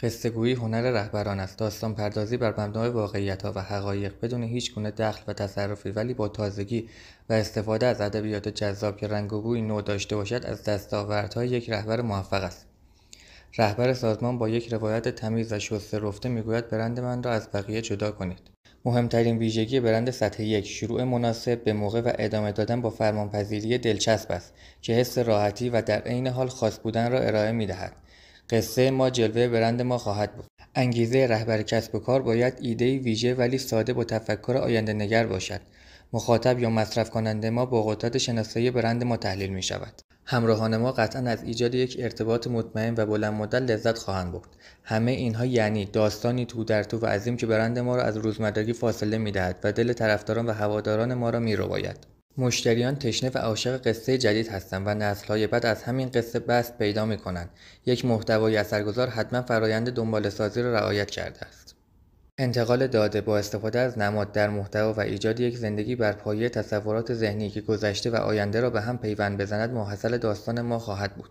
قصه‌گویی هنر رهبران است. داستان‌پردازی بر مبنای واقعیت‌ها و حقایق بدون هیچگونه دخل و تصرفی، ولی با تازگی و استفاده از ادبیات جذاب که رنگ و بویی نو داشته باشد، از دستاوردهای یک رهبر موفق است. رهبر سازمان با یک روایت تمیز و شسته رفته میگوید برند من را از بقیه جدا کنید. مهمترین ویژگی برند سطح یک، شروع مناسب، به موقع و ادامه دادن با فرمانپذیری دلچسب است که حس راحتی و در عین حال خاص بودن را ارائه می‌دهد. قصه ما جلوه برند ما خواهد بود. انگیزه رهبر کسب و کار باید ایده‌ای ویژه ولی ساده با تفکر آینده‌نگر باشد. مخاطب یا مصرف کننده ما با قدرت شناسایی برند ما تحلیل می شود. همراهان ما قطعاً از ایجاد یک ارتباط مطمئن و بلند مدت لذت خواهند برد. همه اینها یعنی داستانی تو در تو و عظیم که برند ما را از روزمرگی فاصله می‌دهد و دل طرفداران و هواداران ما را می‌رباید. مشتریان تشنه و عاشق قصه جدید هستند و نسل‌های بعد از همین قصه بست پیدا می‌کنند. یک محتوای اثرگذار حتما فرایند دنباله‌سازی را رعایت کرده است. انتقال داده با استفاده از نماد در محتوا و ایجاد یک زندگی بر پایه تصورات ذهنی که گذشته و آینده را به هم پیوند بزند ماحصل داستان ما خواهد بود.